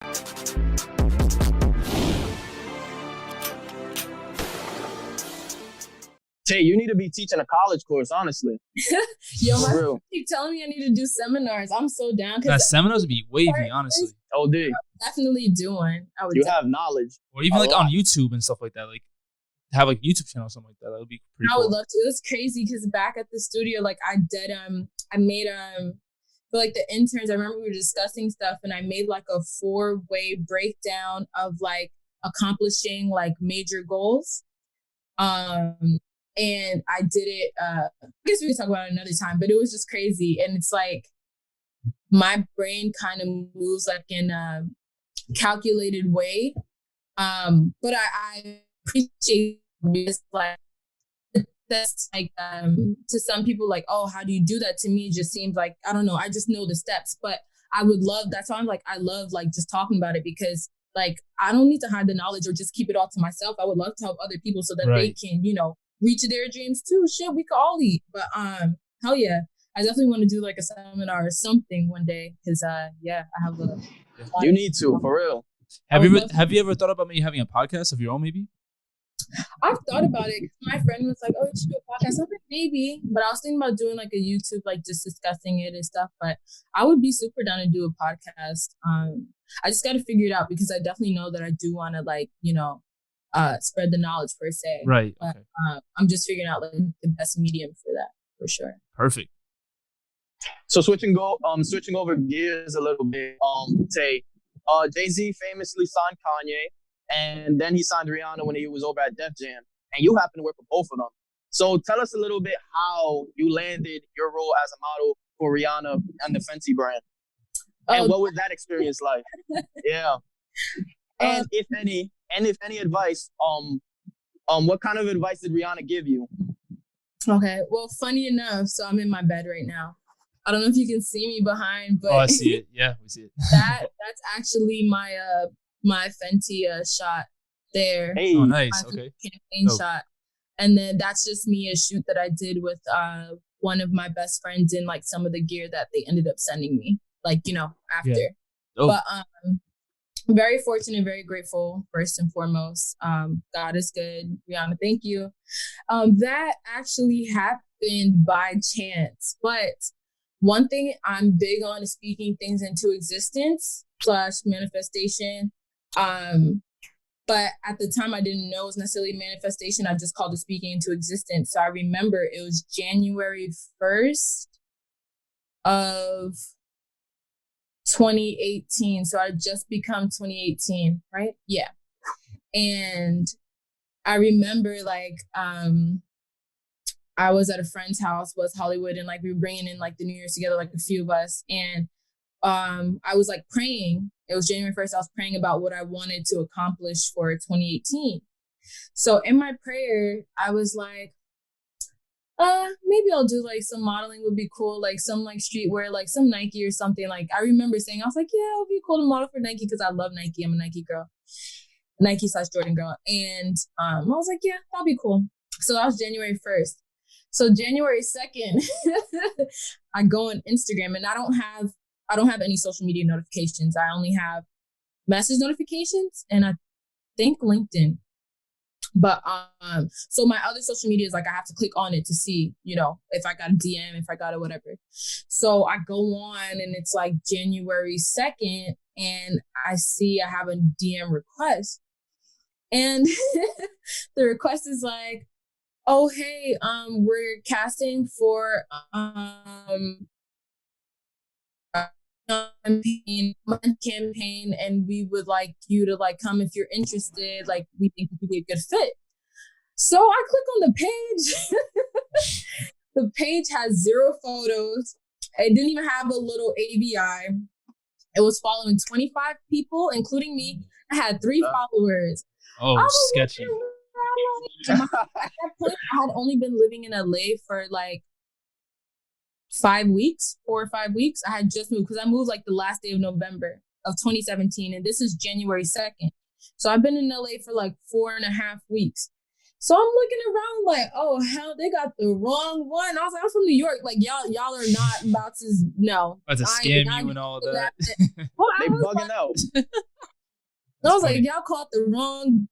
Tay, you need to be teaching a college course, honestly. Yo, my For friends real. keep telling me I need to do seminars. I'm so down. That seminars would be wavy, honestly. OD. Definitely do one. I would You definitely. have knowledge. Or even A like lot. on YouTube and stuff like that. Like have like YouTube channel or something like that. That would be pretty I cool. would love to. It was crazy because back at the studio, like I made for like the interns, I remember we were discussing stuff and I made like a 4-way breakdown of like accomplishing like major goals. And I did it, I guess we could talk about it another time, but it was just crazy. And it's like, my brain kind of moves like in a calculated way. But I appreciate this, like, that's like, to some people like, oh, how do you do that? To me, it just seems like, I don't know. I just know the steps, but I would love, that's why I'm like, I love like just talking about it because like, I don't need to hide the knowledge or just keep it all to myself. I would love to help other people so that they can, reach their dreams too. Shit, we could all eat. But hell yeah. I definitely want to do like a seminar or something one day because I have a. You need to, for real. Have you ever thought about maybe having a podcast of your own, maybe? I've thought about it. My friend was like, "Oh, you should do a podcast." I'm like, maybe, but I was thinking about doing like a YouTube, like just discussing it and stuff. But I would be super down to do a podcast. I just got to figure it out because I definitely know that I do want to like spread the knowledge per se. Right. But, Okay. I'm just figuring out like the best medium for that for sure. Perfect. So switching over gears a little bit, Tay, Jay-Z famously signed Kanye, and then he signed Rihanna when he was over at Def Jam, and you happen to work with both of them. So tell us a little bit how you landed your role as a model for Rihanna and the Fenty brand, and what was that experience like? Yeah, and if any advice, what kind of advice did Rihanna give you? Okay, well, funny enough, so I'm in my bed right now. I don't know if you can see me behind, but I see it. Yeah, we see it. that's actually my my Fenty shot there. Hey, oh, nice. My Okay. campaign shot, and then that's just me a shoot that I did with one of my best friends in like some of the gear that they ended up sending me, like after. Yeah. Oh. But I'm very fortunate, very grateful. First and foremost, God is good. Rihanna, thank you. That actually happened by chance, but. One thing I'm big on is speaking things into existence / manifestation. But at the time I didn't know it was necessarily manifestation. I just called it speaking into existence. So I remember it was January 1st of 2018. So I just become 2018, right? Yeah. And I remember like, I was at a friend's house, West Hollywood, and like we were bringing in like the New Year's together, like a few of us. And I was like praying. It was January 1st. I was praying about what I wanted to accomplish for 2018. So in my prayer, I was like, maybe I'll do like some modeling would be cool, like some like streetwear, like some Nike or something. Like I remember saying, I was like, yeah, it would be cool to model for Nike because I love Nike. I'm a Nike girl, Nike / Jordan girl. And I was like, yeah, that'll be cool. So that was January 1st. So January 2nd, I go on Instagram and I don't have any social media notifications. I only have message notifications and I think LinkedIn. But so my other social media is like I have to click on it to see, if I got a DM, if I got a whatever. So I go on and it's like January 2nd and I see I have a DM request. And the request is like, oh, hey, we're casting for campaign and we would like you to like come if you're interested. Like we think you could be a good fit. So I click on the page. The page has 0 photos. It didn't even have a little ABI. It was following 25 people, including me. I had 3 followers. Oh, sketchy. At that point, I had only been living in LA for like 4 or 5 weeks. I had just moved because I moved like the last day of November of 2017, and this is January 2nd. So I've been in LA for like 4.5 weeks. So I'm looking around like, oh hell, they got the wrong one. I was like, I'm from New York. Like y'all are not about to About to scam you and all that. Well, They bugging out. I was like, y'all caught the wrong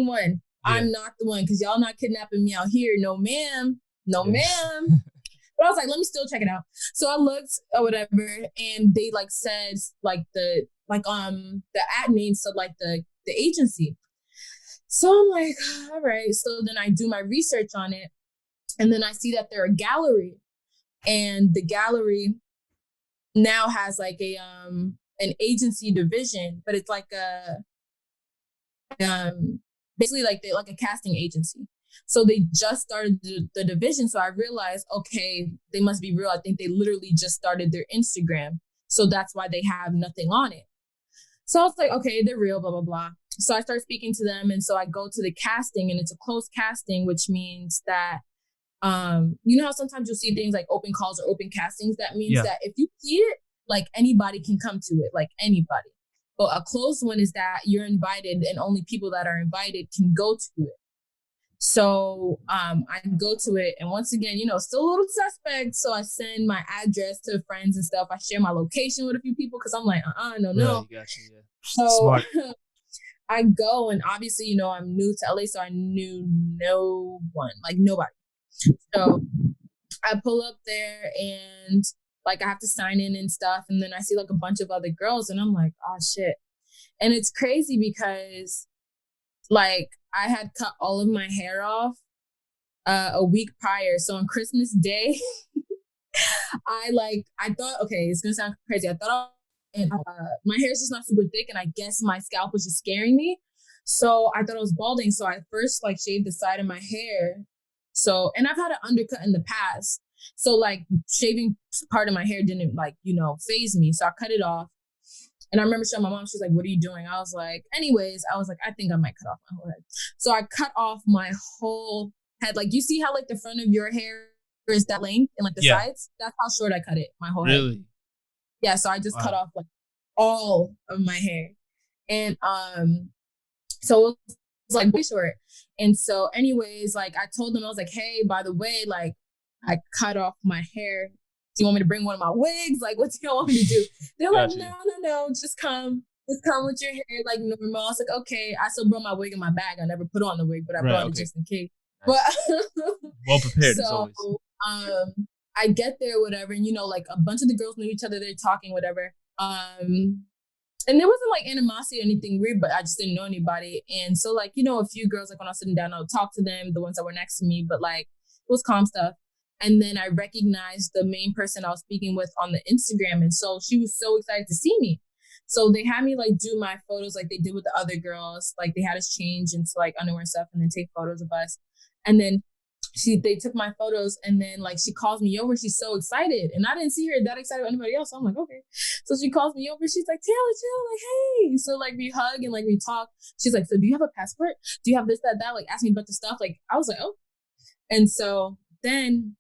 one. Yeah. I'm not the one because y'all not kidnapping me out here. No, ma'am. No, ma'am. But I was like, let me still check it out. So I looked or whatever, and they like said like the ad name said like the agency. So I'm like, all right. So then I do my research on it, and then I see that they're a gallery, and the gallery now has like a an agency division, but it's like a basically like a casting agency. So they just started the division. So I realized, okay, they must be real. I think they literally just started their Instagram. So that's why they have nothing on it. So I was like, okay, they're real, blah, blah, blah. So I start speaking to them. And so I go to the casting, and it's a closed casting, which means that, you know how sometimes you'll see things like open calls or open castings? That means that if you see it, like anybody can come to it, like anybody. But a closed one is that you're invited and only people that are invited can go to it. So I go to it, and once again, you know, still a little suspect. So I send my address to friends and stuff. I share my location with a few people because I'm like, no. Right, gotcha, yeah. So Smart. I go, and obviously, you know, I'm new to LA, so I knew no one, like nobody. So I pull up there, and like I have to sign in and stuff, and then I see like a bunch of other girls, and I'm like, oh shit. And it's crazy because like I had cut all of my hair off a week prior. So on Christmas Day, I thought, okay, it's gonna sound crazy. I thought my hair is just not super thick, and I guess my scalp was just scaring me. So I thought I was balding. So I first like shaved the side of my hair. So, and I've had an undercut in the past. So like shaving part of my hair didn't like, you know, phase me. So I cut it off. And I remember showing my mom, she's like, what are you doing? I was like, anyways, I think I might cut off my whole head. So I cut off my whole head. Like, you see how like the front of your hair is that length and like the sides? That's how short I cut it, my whole head. Really? Yeah, so I just cut off like all of my hair. And so it was like way short. And so anyways, like I told them, I was like, hey, by the way, like I cut off my hair. Do you want me to bring one of my wigs? Like, what do you want me to do? They're Gotcha. like, no, just come with your hair like normal. I was like, okay. I still brought my wig in my bag. I never put on the wig, but I brought it just in case. Nice. But well prepared as so, always. I get there, whatever, and you know, like a bunch of the girls knew each other. They're talking, whatever. And there wasn't like animosity or anything weird, but I just didn't know anybody. And so, like, you know, a few girls, like when I was sitting down, I would talk to them, the ones that were next to me, but like it was calm stuff. And then I recognized the main person I was speaking with on the Instagram. And so she was so excited to see me. So they had me like do my photos like they did with the other girls. Like they had us change into like underwear and stuff and then take photos of us. And then they took my photos, and then like she calls me over. She's so excited. And I didn't see her that excited with anybody else. So I'm like, okay. So she calls me over. She's like, Taylor, chill, like, hey. So like we hug and like we talk. She's like, so do you have a passport? Do you have this, that? Like ask me about the stuff. Like I was like, oh. And so then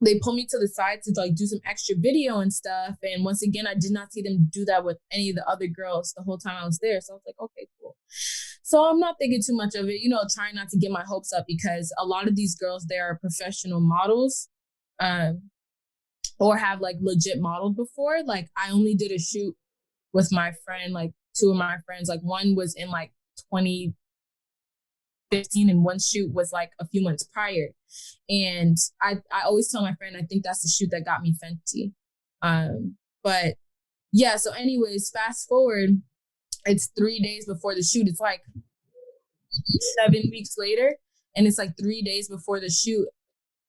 they pulled me to the side to like do some extra video and stuff. And once again, I did not see them do that with any of the other girls the whole time I was there. So I was like, okay, cool. So I'm not thinking too much of it, you know, trying not to get my hopes up because a lot of these girls, they are professional models or have like legit modeled before. Like I only did a shoot with my friend, like two of my friends, like one was in like 2015 and one shoot was like a few months prior. And I always tell my friend, I think that's the shoot that got me Fenty. But yeah, so anyways, fast forward, it's 3 days before the shoot. It's like 7 weeks later, and it's like 3 days before the shoot.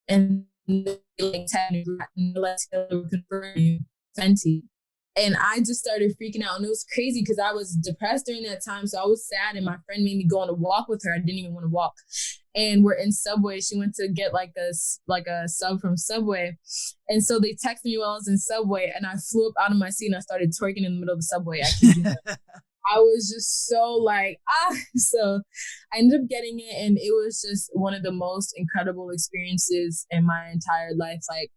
And they like let's confirm Fenty. And I just started freaking out. And it was crazy because I was depressed during that time. So I was sad. And my friend made me go on a walk with her. I didn't even want to walk. And we're in Subway. She went to get like a sub from Subway. And so they texted me while I was in Subway. And I flew up out of my seat and I started twerking in the middle of the Subway. I was just so like, So I ended up getting it. And it was just one of the most incredible experiences in my entire life. Like,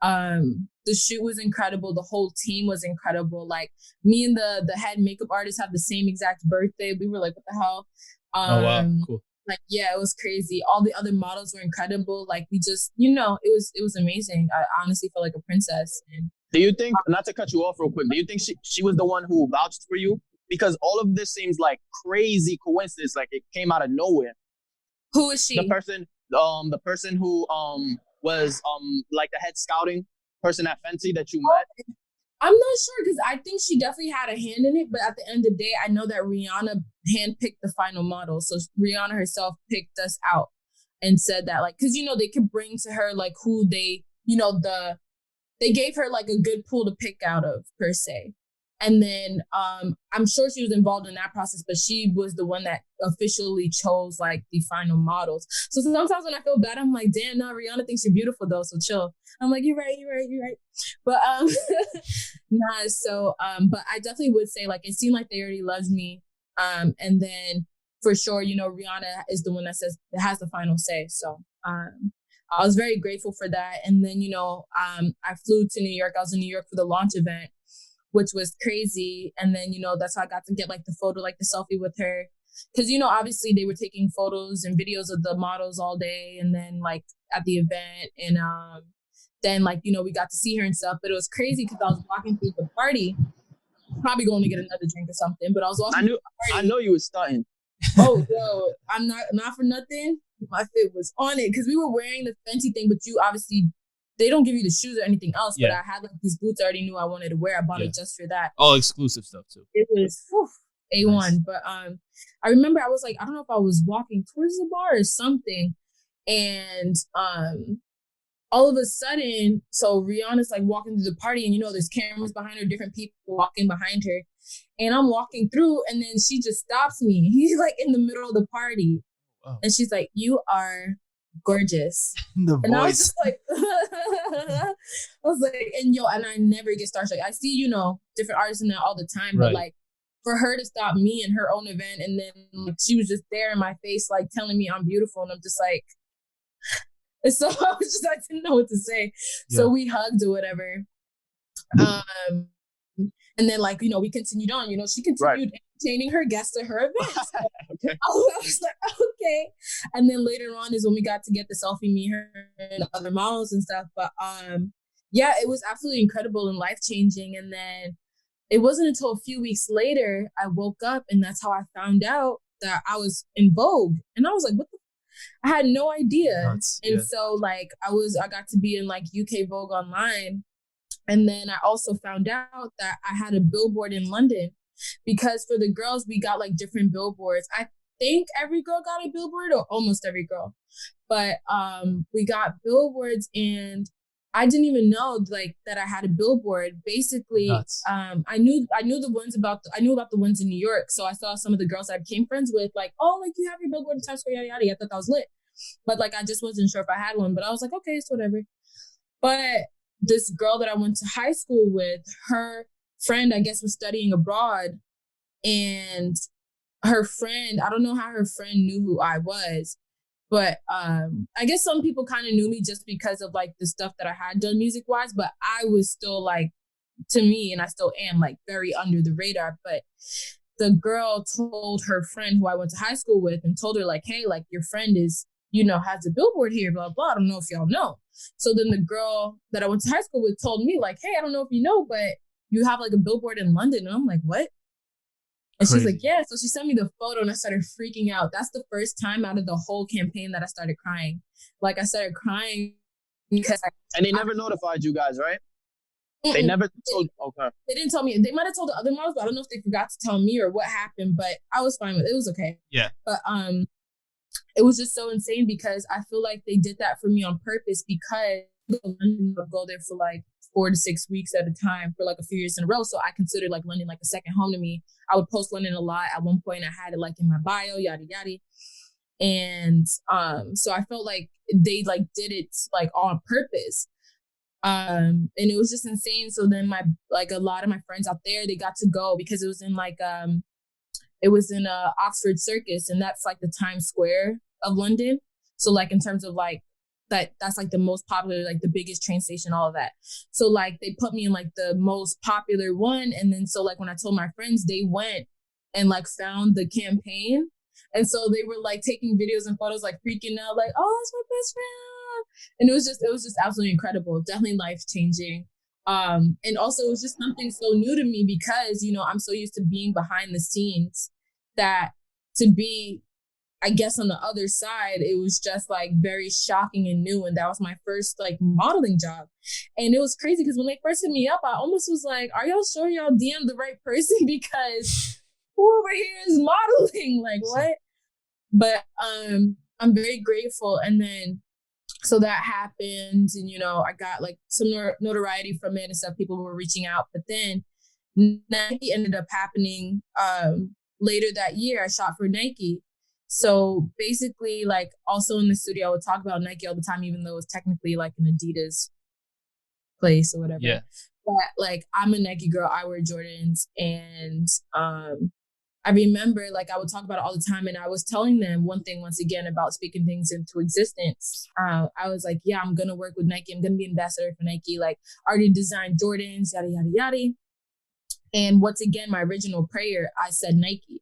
the shoot was incredible. The whole team was incredible. Like me and the head makeup artist have the same exact birthday. We were like, what the hell? Oh wow, cool. Like, yeah, it was crazy. All the other models were incredible. Like, we just, it was amazing. I honestly felt like a princess. And Do you think, not to cut you off real quick, do you think she was the one who vouched for you? Because all of this seems like crazy coincidence, like it came out of nowhere. who is she? The person who was like the head scouting person at Fenty that you met. I'm not sure because I think she definitely had a hand in it, but at the end of the day, I know that Rihanna handpicked the final model. So Rihanna herself picked us out and said that, like, because they could bring to her like who they, they gave her like a good pool to pick out of per se. And then I'm sure she was involved in that process, but she was the one that officially chose like the final models. So sometimes when I feel bad, I'm like, damn, no, Rihanna thinks you're beautiful though, so chill. I'm like, you're right. But but I definitely would say like it seemed like they already loved me. And then for sure, Rihanna is the one that has the final say. So I was very grateful for that. And then, I flew to New York. I was in New York for the launch event, which was crazy. And then, that's how I got to get like the photo, like the selfie with her. Cause, obviously they were taking photos and videos of the models all day. And then like at the event and then like, we got to see her and stuff, but it was crazy because I was walking through the party, probably going to get another drink or something, but I was walking through the party. I know you was stunting. Oh, yo, I'm not for nothing. My fit was on it because we were wearing the Fenty thing, but you obviously, they don't give you the shoes or anything else, but I had like these boots I already knew I wanted to wear. I bought it just for that. All exclusive stuff too. It was A1. Nice. But I remember I was like, I don't know if I was walking towards the bar or something. And all of a sudden, so Rihanna's like walking through the party and there's cameras behind her, different people walking behind her. And I'm walking through and then she just stops me. He's like in the middle of the party. Oh. And she's like, you are gorgeous. And I was just like, I was like, and I never get starstruck. I see, different artists in that all the time, but like for her to stop me in her own event and then like, she was just there in my face, like telling me I'm beautiful. And I'm just like, and so I didn't know what to say. Yeah. So we hugged or whatever. And then like, we continued on, she continued entertaining her guests at her events. Okay. I was like, okay. And then later on is when we got to get the selfie, me, her, and other models and stuff. But it was absolutely incredible and life-changing. And then it wasn't until a few weeks later, I woke up and that's how I found out that I was in Vogue. And I was like, what the? I had no idea. So like, I got to be in like UK Vogue online. And then I also found out that I had a billboard in London because for the girls, we got like different billboards. I think every girl got a billboard or almost every girl, but we got billboards and I didn't even know like that I had a billboard. Basically, I knew about the ones in New York. So I saw some of the girls I became friends with like, oh, like you have your billboard in Times Square, yada, yada. I thought that was lit. But like, I just wasn't sure if I had one, but I was like, okay, it's whatever. But this girl that I went to high school with, her friend, I guess, was studying abroad. And her friend, I don't know how her friend knew who I was, but I guess some people kind of knew me just because of like the stuff that I had done music-wise, but I was still like, to me, and I still am like very under the radar. But the girl told her friend who I went to high school with and told her like, hey, like your friend is, has a billboard here, blah, blah. I don't know if y'all know. So then the girl that I went to high school with told me like, hey, I don't know if you know, but you have like a billboard in London. And I'm like, what? And she's like, yeah. So she sent me the photo and I started freaking out. That's the first time out of the whole campaign that I started crying. Like I started crying because and they never notified you guys, right? They never told. Okay. They didn't tell me. They might have told the other models, but I don't know if they forgot to tell me or what happened. But I was fine with it. It was okay. Yeah. But it was just so insane because I feel like they did that for me on purpose because London would go there for like 4 to 6 weeks at a time for like a few years in a row. So I considered like London like a second home to me. I would post London a lot. At one point I had it like in my bio, yada, yada. And so I felt like they like did it like on purpose. And it was just insane. So then a lot of my friends out there, they got to go because it was in like, it was in Oxford Circus, and that's like the Times Square of London. So like in terms of like that's like the most popular, like the biggest train station, all of that. So like they put me in like the most popular one. And then so like when I told my friends, they went and like found the campaign And so they were like taking videos and photos, like freaking out, like, oh, that's my best friend. And it was just absolutely incredible. Definitely life changing. And also it was just something so new to me because, you know, I'm so used to being behind the scenes that to be, I guess, on the other side, it was just like very shocking and new. And that was my first like modeling job. And it was crazy because when they first hit me up, I almost was like, are y'all sure y'all DM the right person? Because who over here is modeling? Like what? But I'm very grateful. And then so that happened, and you know, I got like some notoriety from it and stuff. People were reaching out, but then Nike ended up happening later that year. I shot for Nike. So basically, like also in the studio, I would talk about Nike all the time, even though it was technically like an Adidas place or whatever. Yeah. But like I'm a Nike girl. I wear Jordans, and I remember like I would talk about it all the time, and I was telling them one thing once again about speaking things into existence. I was like, yeah, I'm gonna work with Nike. I'm gonna be ambassador for Nike. Like already designed Jordans, yada yada yada. And once again, my original prayer, I said Nike.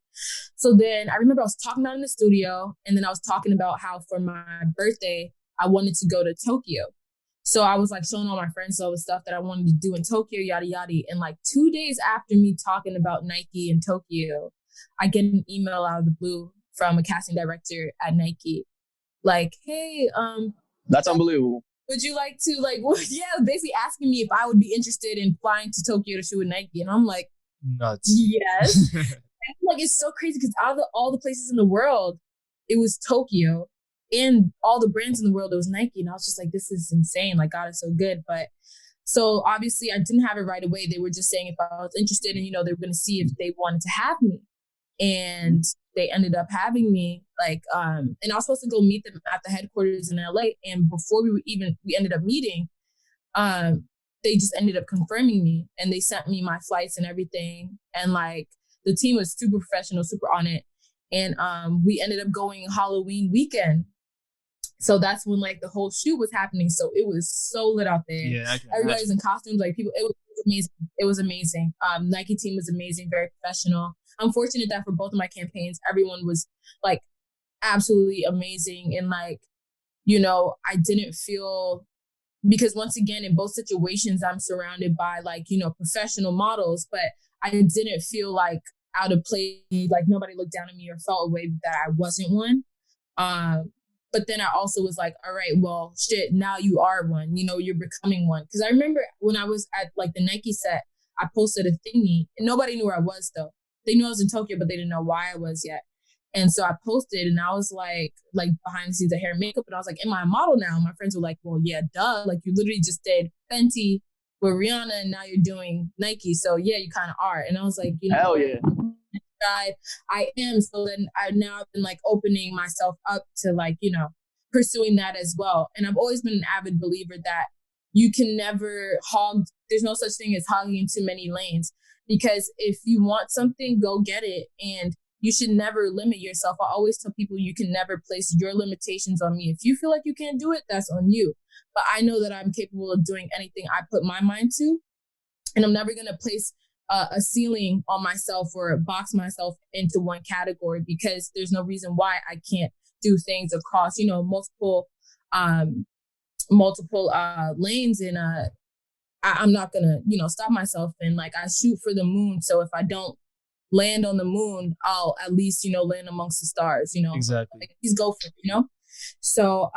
So then I remember I was talking about it in the studio, and then I was talking about how for my birthday, I wanted to go to Tokyo. So I was like showing all my friends all the stuff that I wanted to do in Tokyo, yada, yada. And like 2 days after me talking about Nike in Tokyo, I get an email out of the blue from a casting director at Nike. Like, hey, that's unbelievable. Would you like to basically asking me if I would be interested in flying to Tokyo to shoot with Nike. And I'm like, nuts. Yes. And like, it's so crazy because out of all the places in the world, it was Tokyo, and all the brands in the world, it was Nike. And I was just like, this is insane. Like, God is so good. But so obviously I didn't have it right away. They were just saying if I was interested, and, you know, they were going to see if they wanted to have me. And they ended up having me like, and I was supposed to go meet them at the headquarters in LA. And before we ended up meeting, they just ended up confirming me, and they sent me my flights and everything. And like, the team was super professional, super on it. And we ended up going Halloween weekend. So that's when like the whole shoot was happening. So it was so lit out there. Yeah, everybody's in costumes, like people, it was amazing. It was amazing. Nike team was amazing, very professional. I'm fortunate that for both of my campaigns, everyone was like absolutely amazing. And like, you know, I didn't feel, because once again, in both situations, I'm surrounded by like, you know, professional models, but I didn't feel like out of place, like nobody looked down at me or felt a way that I wasn't one. But then I also was like, all right, well, shit, now you are one, you know, you're becoming one. Because I remember when I was at like the Nike set, I posted a thingy, and nobody knew where I was though. They knew I was in Tokyo, but they didn't know why I was yet. And so I posted, and I was like behind the scenes of hair and makeup, and I was like, am I a model now? My friends were like, well, yeah, duh. Like you literally just did Fenty with Rihanna, and now you're doing Nike. So yeah, you kind of are. And I was like, you know, hell yeah. I am. So then I've been like opening myself up to like, you know, pursuing that as well. And I've always been an avid believer that you can never there's no such thing as hogging in too many lanes, because if you want something, go get it. And you should never limit yourself. I always tell people you can never place your limitations on me. If you feel like you can't do it, that's on you. But I know that I'm capable of doing anything I put my mind to. And I'm never going to place a ceiling on myself or box myself into one category, because there's no reason why I can't do things across, you know, multiple lanes. And I'm not going to, you know, stop myself. And like, I shoot for the moon. So if I don't land on the moon, I'll at least, you know, land amongst the stars, you know. Exactly. Like, please go for it, you know. So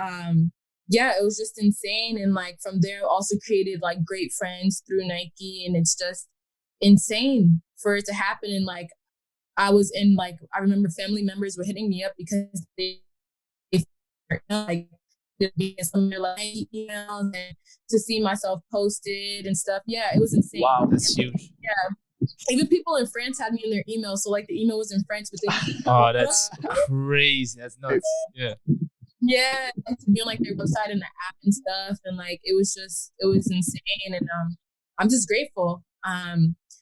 yeah, it was just insane. And like from there also created like great friends through Nike, and it's just insane for it to happen. And like I was in like, I remember family members were hitting me up because they like some of their like emails, and to see myself posted and stuff. Yeah, it was insane. Wow, that's huge. Yeah. Even people in France had me in their email. So like the email was in French, but they oh, that's crazy. That's nuts. Yeah. Yeah, to be on like their website and the app and stuff. And like it was insane. And I'm just grateful.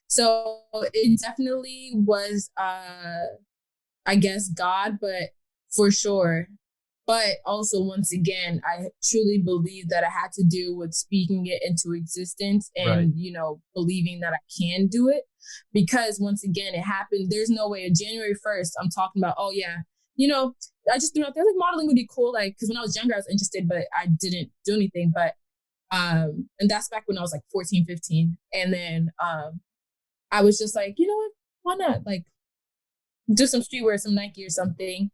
So it definitely was I guess God, but for sure. But also, once again, I truly believe that it had to do with speaking it into existence and, right, you know, believing that I can do it. Because once again, it happened. There's no way. January 1st, I'm talking about, oh, yeah, I just threw out there like modeling would be cool. Like, because when I was younger, I was interested, but I didn't do anything. But and that's back when I was like 14, 15. And then I was just like, you know what? Why not? Like, do some streetwear, some Nike or something.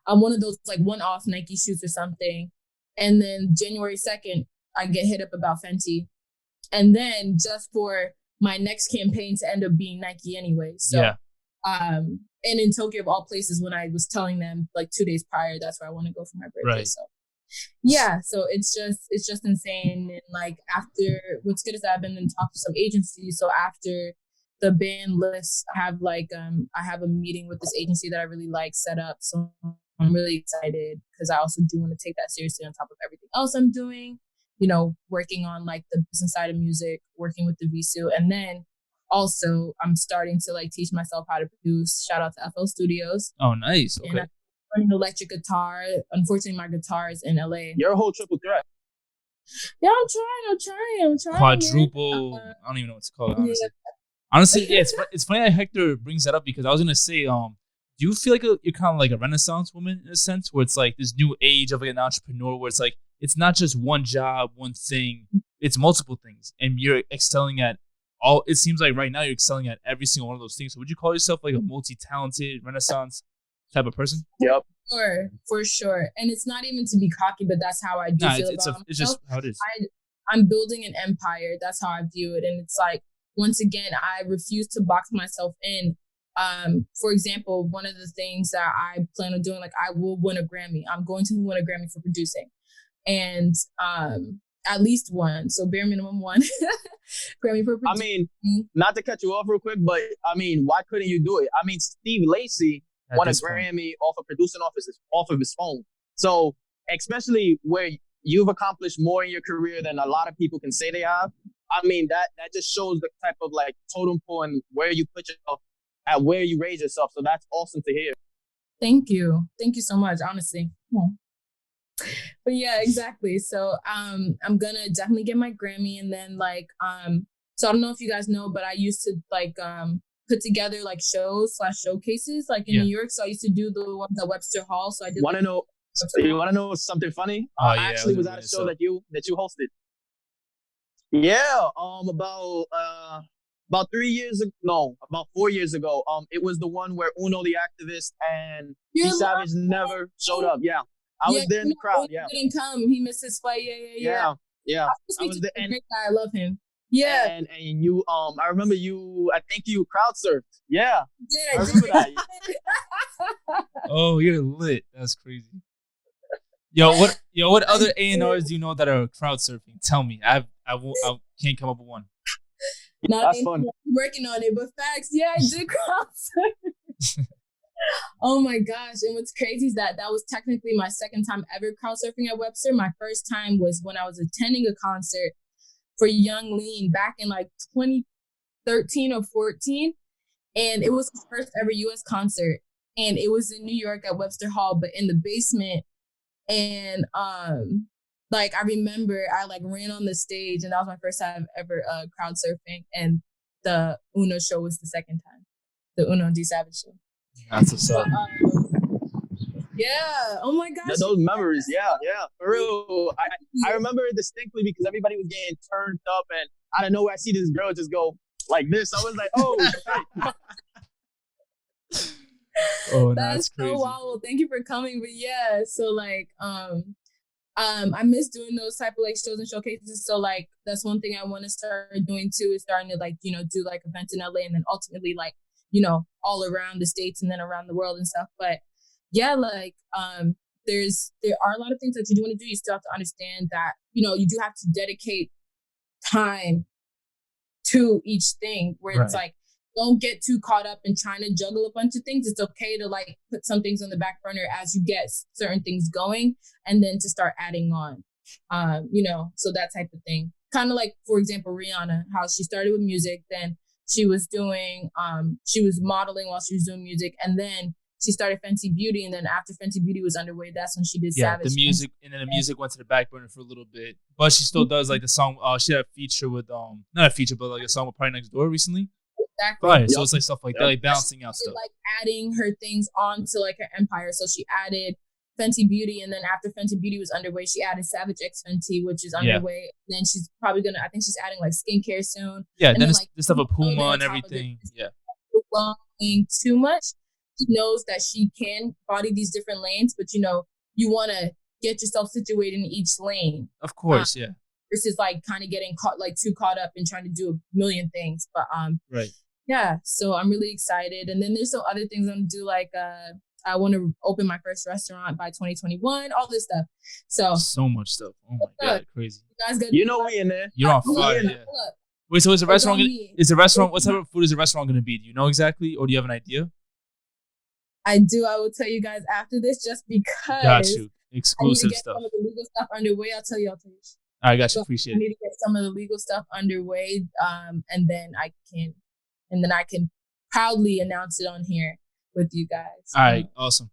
One of those like one-off Nike shoes or something. And then January 2nd, I get hit up about Fenty. And then just for my next campaign to end up being Nike anyway. So, and in Tokyo of all places, when I was telling them like 2 days prior, that's where I want to go for my birthday. Right. So yeah, so it's just insane. And like after, what's good is that I've been in talks with some agencies. So after the band list, I have a meeting with this agency that I really like set up. So I'm really excited because I also do want to take that seriously on top of everything else I'm doing. Working on like the business side of music, working with the Evisu, and then also I'm starting to like teach myself how to produce. Shout out to FL Studios. Oh, nice. Okay. And I'm learning electric guitar. Unfortunately, my guitar is in LA. You're a whole triple threat. Yeah, I'm trying. Quadruple. I don't even know what to call it. Honestly, yeah, it's funny that Hector brings that up because I was gonna say, do you feel like you're kind of like a Renaissance woman in a sense, where it's like this new age of like an entrepreneur, where it's like it's not just one job, one thing, it's multiple things, and you're excelling at all. It seems like right now you're excelling at every single one of those things. So would you call yourself like a multi-talented Renaissance type of person? Yep. For sure. And it's not even to be cocky, but that's how I do feel about myself. It's just how it is. I'm building an empire. That's how I view it. And it's like, once again, I refuse to box myself in. For example, one of the things that I plan on doing, like I will win a Grammy. I'm going to win a Grammy for producing. And at least one. So bare minimum one. Grammy for producing. I mean, not to cut you off real quick, but I mean, why couldn't you do it? I mean, Steve Lacy won a Grammy off of producing off of his phone. So especially where you've accomplished more in your career than a lot of people can say they have. I mean, that just shows the type of like totem pole and where you put yourself at, where you raise yourself. So that's awesome to hear. Thank you so much, honestly. But yeah, exactly. So I'm gonna definitely get my Grammy, and then like so I don't know if you guys know, but I used to like put together like shows/showcases like in New York. So I used to do the ones at Webster Hall. So I did. You want to know something funny? I actually was at a show that you hosted. Yeah, about 3 years ago, no, about 4 years ago. It was the one where Uno the activist and G Savage never showed up. Yeah, I was there in the crowd. Yeah, he didn't come. He missed his flight. Yeah. I was there. Great guy. I love him. Yeah, and you I remember I think you crowd surfed. Yeah, I remember that. Oh, you're lit. That's crazy. What other A&Rs do you know that are crowd surfing? Tell me. I can't come up with one. That's fun. I'm working on it, but facts. Yeah, I did crowd surf. Oh my gosh. And what's crazy is that was technically my second time ever crowd surfing at Webster. My first time was when I was attending a concert for Young Lean back in like 2013 or 14. And it was his first ever US concert. And it was in New York at Webster Hall, but in the basement. And like I remember I like ran on the stage, and that was my first time ever crowd surfing. And the Uno show was the second time. The Uno and D Savage show. That's what's up. Yeah. Oh my gosh. Those memories. Yeah. For real. I remember it distinctly because everybody was getting turned up, and out of nowhere I see this girl just go like this. I was like, oh. Oh, that's crazy. So wild. Thank you for coming. But yeah, so like I miss doing those type of like shows and showcases. So like that's one thing I want to start doing too, is starting to like, do like events in LA, and then ultimately like, all around the States and then around the world and stuff. But yeah, like there are a lot of things that you do want to do. You still have to understand that, you do have to dedicate time to each thing, where it's like, don't get too caught up in trying to juggle a bunch of things. It's okay to like put some things on the back burner as you get certain things going, and then to start adding on, so that type of thing. Kind of like, for example, Rihanna, how she started with music, then she was doing, she was modeling while she was doing music, and then she started Fenty Beauty, and then after Fenty Beauty was underway, that's when she did Savage. The music, and then the music went to the back burner for a little bit, but she still does like the song. She had a feature with not a feature, but like a song with Party Next Door recently. Exactly. Right. So it's like stuff like that, like balancing out She stuff. like adding her things onto like her empire. So she added Fenty Beauty, and then after Fenty Beauty was underway, she added Savage X Fenty, which is underway. Then she's probably gonna, I think she's adding like skincare soon. Yeah, and then like this stuff with Puma on and top of everything. it, Yeah. Overwhelming too much. She knows that she can body these different lanes, but you want to get yourself situated in each lane. Of course, yeah. Versus like kind of getting too caught up in trying to do a million things. But right. Yeah, so I'm really excited. And then there's some other things I'm gonna do, like I want to open my first restaurant by 2021, all this stuff. So much stuff. Oh my god, crazy. You guys got we in there. You're on fire. Yeah. Wait, so is the restaurant what type of food is the restaurant gonna be? Do you know exactly, or do you have an idea? I do. I will tell you guys after this, just because. Got you. Exclusive stuff. Some of the legal stuff underway. I'll tell you. I got you. Appreciate it. I need to get some of the legal stuff underway, and then I can proudly announce it on here with you guys. All right, awesome.